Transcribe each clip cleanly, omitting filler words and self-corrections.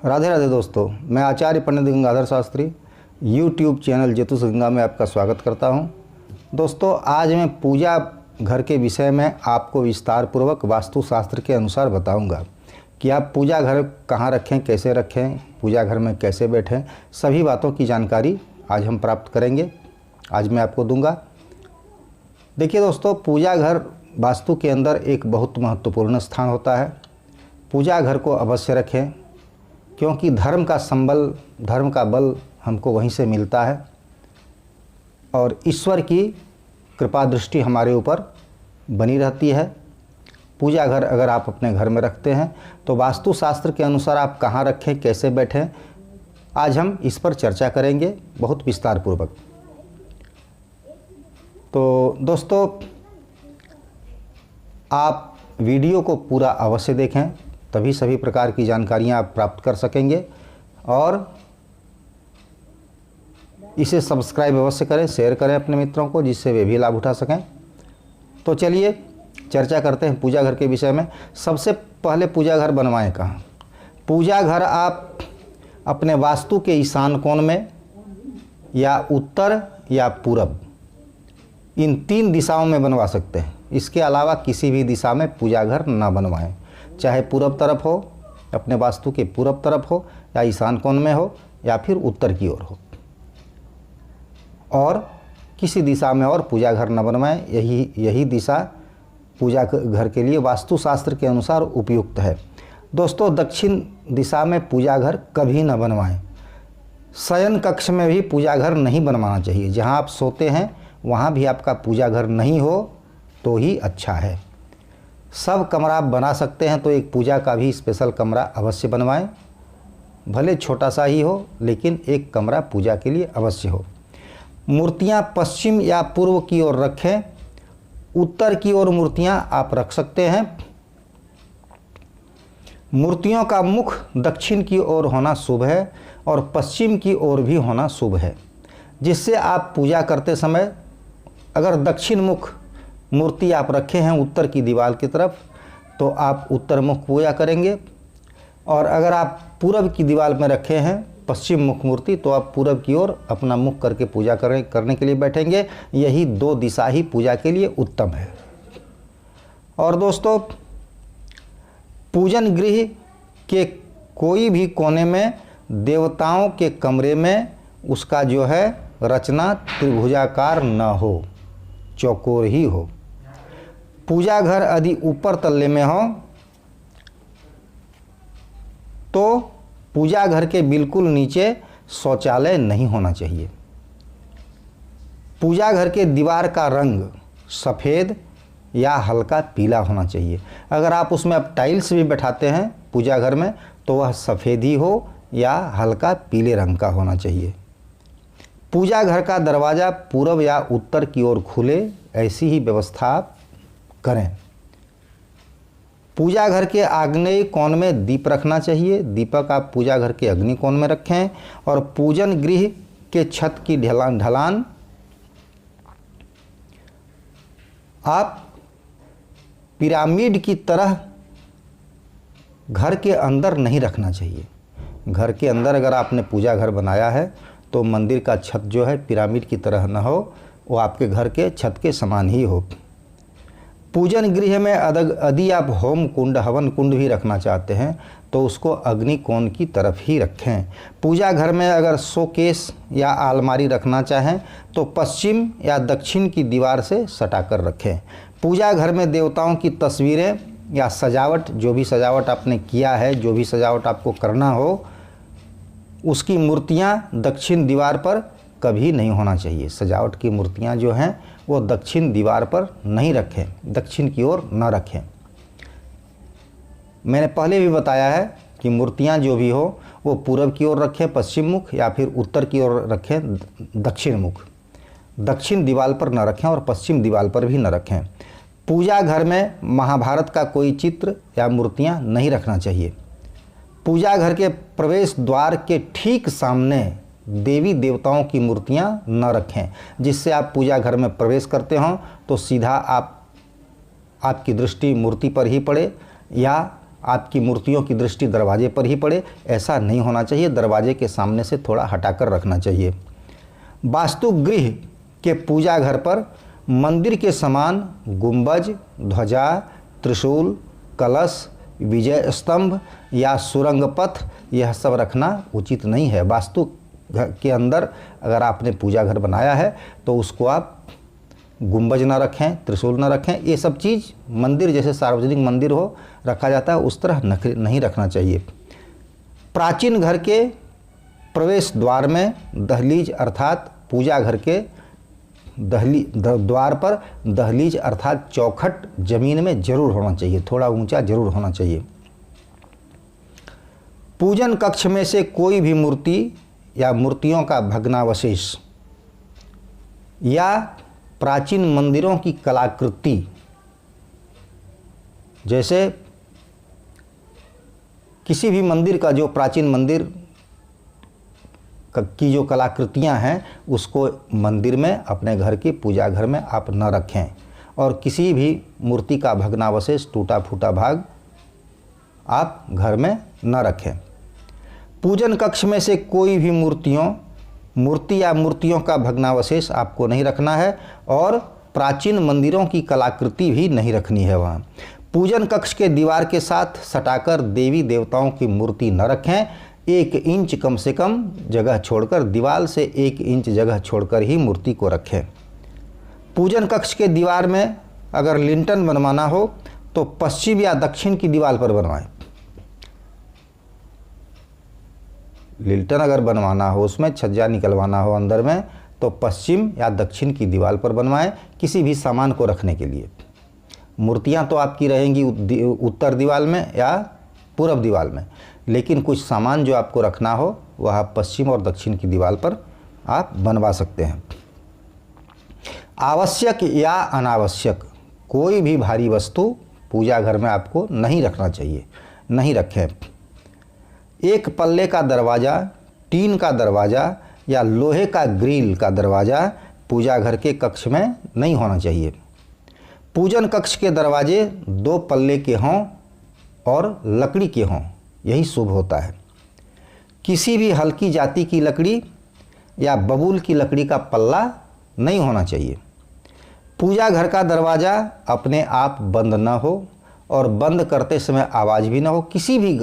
राधे राधे दोस्तों, मैं आचार्य पंडित Gangadhar Shastri YouTube channel ज्योतिष गंगा में आपका स्वागत करता हूं। दोस्तों, आज मैं पूजा घर के विषय में आपको विस्तार पूर्वक वास्तुशास्त्र के अनुसार बताऊंगा कि आप पूजा घर कहां रखें, कैसे रखें, पूजा घर में कैसे बैठें। सभी बातों की जानकारी आज हम प्राप्त करेंगे, आज मैं आपको दूंगा। देखिए दोस्तों, पूजा घर वास्तु के अंदर एक बहुत महत्वपूर्ण स्थान होता है। पूजा घर को अवश्य रखें, क्योंकि धर्म का संबल, धर्म का बल हमको वहीं से मिलता है और ईश्वर की कृपा दृष्टि हमारे ऊपर बनी रहती है। पूजा घर अगर आप अपने घर में रखते हैं तो वास्तुशास्त्र के अनुसार आप कहाँ रखें, कैसे बैठें, आज हम इस पर चर्चा करेंगे बहुत विस्तार पूर्वक। तो दोस्तों, आप वीडियो को पूरा अवश्य देखें, तभी सभी प्रकार की जानकारियां आप प्राप्त कर सकेंगे और इसे सब्सक्राइब अवश्य करें, शेयर करें अपने मित्रों को, जिससे वे भी लाभ उठा सकें। तो चलिए चर्चा करते हैं पूजा घर के विषय में। सबसे पहले पूजा घर बनवाएं कहाँ। पूजा घर आप अपने वास्तु के ईशान कोण में या उत्तर या पूरब, इन 3 दिशाओं में बनवा सकते हैं। इसके अलावा किसी भी दिशा में पूजा घर ना बनवाएं, चाहे पूरब तरफ हो, अपने वास्तु के पूरब तरफ हो, या ईशान कोण में हो, या फिर उत्तर की ओर हो। और किसी दिशा में और पूजा घर न बनवाएं। यही दिशा पूजा घर के लिए वास्तुशास्त्र के अनुसार उपयुक्त है। दोस्तों, दक्षिण दिशा में पूजा घर कभी न बनवाएं। शयन कक्ष में भी पूजा घर नहीं बनवाना चाहिए। जहां आप सोते हैं वहां भी आपका पूजा घर नहीं हो तो ही अच्छा है। सब कमरा आप बना सकते हैं तो एक पूजा का भी स्पेशल कमरा अवश्य बनवाएं। भले छोटा सा ही हो, लेकिन एक कमरा पूजा के लिए अवश्य हो। मूर्तियां पश्चिम या पूर्व की ओर रखें। उत्तर की ओर मूर्तियां आप रख सकते हैं। मूर्तियों का मुख दक्षिण की ओर होना शुभ है और पश्चिम की ओर भी होना शुभ है, जिससे आप पूजा करते समय अगर दक्षिण मुख मूर्ति आप रखे हैं उत्तर की दीवार की तरफ, तो आप उत्तर मुख पूजा करेंगे। और अगर आप पूरब की दीवार में रखे हैं पश्चिम मुख मूर्ति, तो आप पूरब की ओर अपना मुख करके पूजा करने के लिए बैठेंगे। यही 2 दिशा ही पूजा के लिए उत्तम है। और दोस्तों, पूजन गृह के कोई भी कोने में देवताओं के कमरे में उसका जो है रचना त्रिभुजाकार न हो, चौकोर ही हो। पूजा घर यदि ऊपर तल्ले में हो तो पूजा घर के बिल्कुल नीचे शौचालय नहीं होना चाहिए। पूजा घर के दीवार का रंग सफ़ेद या हल्का पीला होना चाहिए। अगर आप उसमें अब टाइल्स भी बैठाते हैं पूजा घर में, तो वह सफ़ेद ही हो या हल्का पीले रंग का होना चाहिए। पूजा घर का दरवाज़ा पूरब या उत्तर की ओर खुले, ऐसी ही व्यवस्था आप करें। पूजा घर के आग्नेय कोण में दीप रखना चाहिए। दीपक आप पूजा घर के अग्नि कोण में रखें। और पूजन गृह के छत की ढलान आप पिरामिड की तरह घर के अंदर नहीं रखना चाहिए। घर के अंदर अगर आपने पूजा घर बनाया है तो मंदिर का छत जो है पिरामिड की तरह न हो, वो आपके घर के छत के समान ही हो। पूजन गृह में यदि आप होम कुंड, हवन कुंड भी रखना चाहते हैं तो उसको अग्नि कोण की तरफ ही रखें। पूजा घर में अगर शोकेस या आलमारी रखना चाहें तो पश्चिम या दक्षिण की दीवार से सटाकर रखें। पूजा घर में देवताओं की तस्वीरें या सजावट, जो भी सजावट आपने किया है, जो भी सजावट आपको करना हो, उसकी मूर्तियां दक्षिण दीवार पर कभी नहीं होना चाहिए। सजावट की मूर्तियां जो हैं वो दक्षिण दीवार पर नहीं रखें, दक्षिण की ओर न रखें। मैंने पहले भी बताया है कि मूर्तियां जो भी हो वो पूरब की ओर रखें पश्चिम मुख, या फिर उत्तर की ओर रखें दक्षिण मुख। दक्षिण दीवार पर न रखें और पश्चिम दीवार पर भी न रखें। पूजा घर में महाभारत का कोई चित्र या मूर्तियां नहीं रखना चाहिए। पूजा घर के प्रवेश द्वार के ठीक सामने देवी देवताओं की मूर्तियां न रखें, जिससे आप पूजा घर में प्रवेश करते हों तो सीधा आपकी दृष्टि मूर्ति पर ही पड़े, या आपकी मूर्तियों की दृष्टि दरवाजे पर ही पड़े, ऐसा नहीं होना चाहिए। दरवाजे के सामने से थोड़ा हटाकर रखना चाहिए। वास्तुगृह के पूजा घर पर मंदिर के समान गुंबज, ध्वजा, त्रिशूल, कलश, विजय स्तंभ या सुरंग पथ यह सब रखना उचित नहीं है। वास्तु घर के अंदर अगर आपने पूजा घर बनाया है तो उसको आप गुंबज ना रखें, त्रिशूल ना रखें। ये सब चीज़ मंदिर जैसे सार्वजनिक मंदिर हो रखा जाता है उस तरह नहीं रखना चाहिए। प्राचीन घर के प्रवेश द्वार में दहलीज अर्थात पूजा घर के द्वार पर दहलीज अर्थात चौखट जमीन में जरूर होना चाहिए, थोड़ा ऊंचा जरूर होना चाहिए। पूजन कक्ष में से कोई भी मूर्ति या मूर्तियों का भग्नावशेष या प्राचीन मंदिरों की कलाकृति, जैसे किसी भी मंदिर का जो प्राचीन मंदिर की जो कलाकृतियां हैं उसको मंदिर में, अपने घर के पूजा घर में आप न रखें। और किसी भी मूर्ति का भग्नावशेष, टूटा फूटा भाग आप घर में न रखें। पूजन कक्ष में से कोई भी मूर्ति या मूर्तियों का भग्नावशेष आपको नहीं रखना है और प्राचीन मंदिरों की कलाकृति भी नहीं रखनी है वहाँ। पूजन कक्ष के दीवार के साथ सटाकर देवी देवताओं की मूर्ति न रखें। 1 इंच कम से कम जगह छोड़कर, दीवार से 1 इंच जगह छोड़कर ही मूर्ति को रखें। पूजन कक्ष के दीवार में अगर लिंटन बनवाना हो तो पश्चिम या दक्षिण की दीवार पर बनवाएं। लिंटन अगर बनवाना हो, उसमें छज्जा निकलवाना हो अंदर में, तो पश्चिम या दक्षिण की दीवार पर बनवाएं किसी भी सामान को रखने के लिए। मूर्तियां तो आपकी रहेंगी उत्तर दीवार में या पूर्व दीवार में, लेकिन कुछ सामान जो आपको रखना हो वह आप पश्चिम और दक्षिण की दीवार पर आप बनवा सकते हैं। आवश्यक या अनावश्यक कोई भी भारी वस्तु पूजा घर में आपको नहीं रखना चाहिए, नहीं रखें। एक पल्ले का दरवाज़ा, टीन का दरवाज़ा या लोहे का ग्रिल का दरवाज़ा पूजा घर के कक्ष में नहीं होना चाहिए। पूजन कक्ष के दरवाजे 2 पल्ले के हों और लकड़ी के हों, यही शुभ होता है। किसी भी हल्की जाति की लकड़ी या बबूल की लकड़ी का पल्ला नहीं होना चाहिए। पूजा घर का दरवाज़ा अपने आप बंद न हो और बंद करते समय आवाज़ भी न हो। किसी भी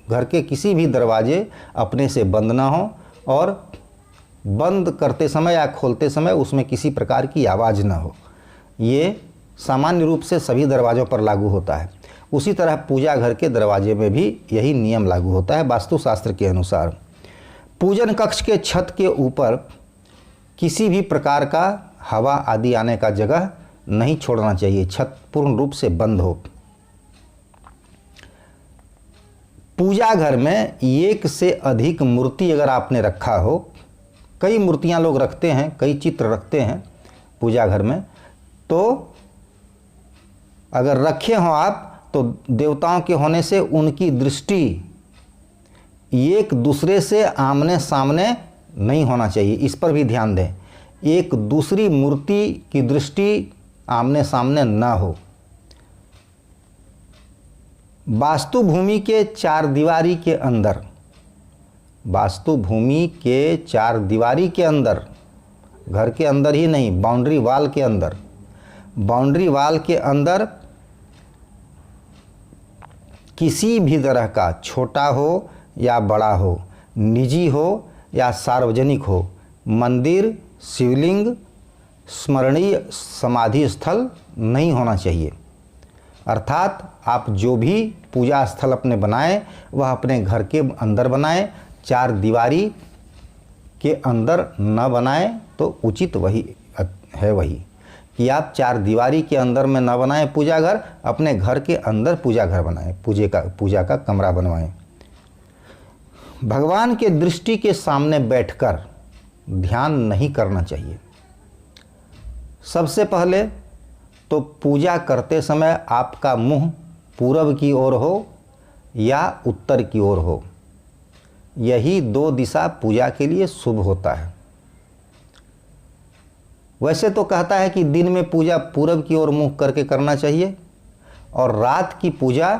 घर के किसी भी दरवाजे अपने से बंद ना हो और बंद करते समय या खोलते समय उसमें किसी प्रकार की आवाज़ ना हो। ये सामान्य रूप से सभी दरवाज़ों पर लागू होता है। उसी तरह पूजा घर के दरवाजे में भी यही नियम लागू होता है वास्तुशास्त्र के अनुसार। पूजन कक्ष के छत के ऊपर किसी भी प्रकार का हवा आदि आने का जगह नहीं छोड़ना चाहिए, छत पूर्ण रूप से बंद हो। पूजा घर में 1 से अधिक मूर्ति अगर आपने रखा हो, कई मूर्तियां लोग रखते हैं, कई चित्र रखते हैं पूजा घर में, तो अगर रखे हों आप तो देवताओं के होने से उनकी दृष्टि एक दूसरे से आमने सामने नहीं होना चाहिए, इस पर भी ध्यान दें। एक दूसरी मूर्ति की दृष्टि आमने सामने ना हो। वास्तुभूमि के 4 दीवारी के अंदर, वास्तुभूमि के 4 दीवारी के अंदर, घर के अंदर ही नहीं, बाउंड्री वाल के अंदर, बाउंड्री वाल के अंदर किसी भी तरह का, छोटा हो या बड़ा हो, निजी हो या सार्वजनिक हो, मंदिर, शिवलिंग, स्मरणीय समाधि स्थल नहीं होना चाहिए। अर्थात आप जो भी पूजा स्थल अपने बनाएं वह अपने घर के अंदर बनाएं, 4 दीवारी के अंदर न बनाएं तो उचित वही है, वही कि आप 4 दीवारी के अंदर में न बनाएं पूजा घर, अपने घर के अंदर पूजा घर बनाएं, पूजा का कमरा बनवाएं। भगवान के दृष्टि के सामने बैठकर ध्यान नहीं करना चाहिए। सबसे पहले तो पूजा करते समय आपका मुंह पूरब की ओर हो या उत्तर की ओर हो, यही 2 दिशा पूजा के लिए शुभ होता है। वैसे तो कहता है कि दिन में पूजा पूरब की ओर मुंह करके करना चाहिए और रात की पूजा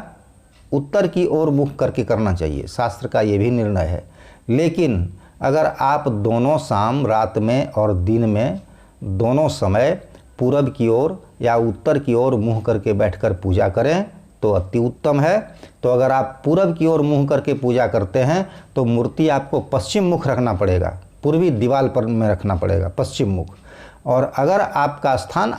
उत्तर की ओर मुख करके करना चाहिए, शास्त्र का ये भी निर्णय है। लेकिन अगर आप दोनों शाम, रात में और दिन में दोनों समय पूरब की ओर या उत्तर की ओर मुँह करके बैठकर पूजा करें तो अति उत्तम है। तो अगर आप पूरब की ओर मुँह करके पूजा करते हैं तो मूर्ति आपको पश्चिम मुख रखना पड़ेगा, पूर्वी दीवार पर में रखना पड़ेगा, पश्चिम मुख। और अगर आपका स्थान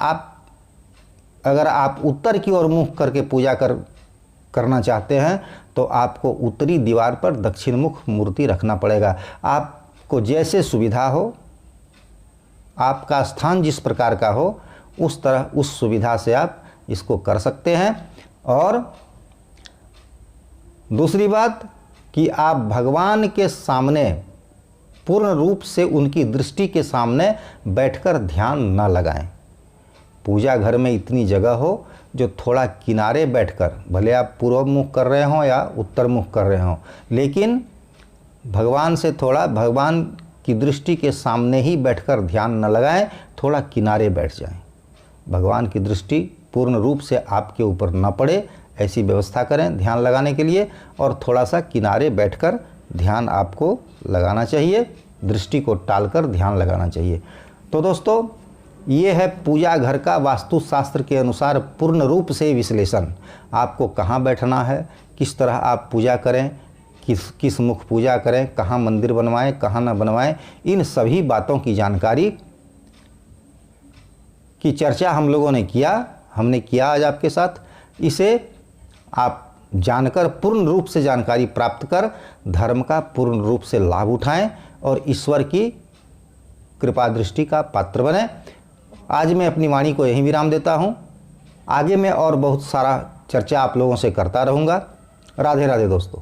अगर आप उत्तर की ओर मुख करके पूजा करना चाहते हैं तो आपको उत्तरी दीवार पर दक्षिण मुख मूर्ति रखना पड़ेगा। आपको जैसे सुविधा हो, आपका स्थान जिस प्रकार का हो, उस तरह उस सुविधा से आप इसको कर सकते हैं। और दूसरी बात कि आप भगवान के सामने पूर्ण रूप से उनकी दृष्टि के सामने बैठकर ध्यान न लगाएं। पूजा घर में इतनी जगह हो जो थोड़ा किनारे बैठकर, भले आप पूर्व मुख कर रहे हों या उत्तर मुख कर रहे हों, लेकिन भगवान से थोड़ा, भगवान की दृष्टि के सामने ही बैठकर ध्यान न लगाएं, थोड़ा किनारे बैठ जाएं। भगवान की दृष्टि पूर्ण रूप से आपके ऊपर न पड़े, ऐसी व्यवस्था करें ध्यान लगाने के लिए। और थोड़ा सा किनारे बैठकर ध्यान आपको लगाना चाहिए, दृष्टि को टालकर ध्यान लगाना चाहिए। तो दोस्तों, ये है पूजा घर का वास्तुशास्त्र के अनुसार पूर्ण रूप से विश्लेषण। आपको कहाँ बैठना है, किस तरह आप पूजा करें, किस मुख पूजा करें, कहाँ मंदिर बनवाएं, कहाँ न बनवाएं, इन सभी बातों की जानकारी की चर्चा हम लोगों ने हमने किया आज आपके साथ। इसे आप जानकर पूर्ण रूप से जानकारी प्राप्त कर धर्म का पूर्ण रूप से लाभ उठाएं और ईश्वर की कृपा दृष्टि का पात्र बनें। आज मैं अपनी वाणी को यहीं विराम देता हूं। आगे मैं और बहुत सारा चर्चा आप लोगों से करता रहूँगा। राधे राधे दोस्तों।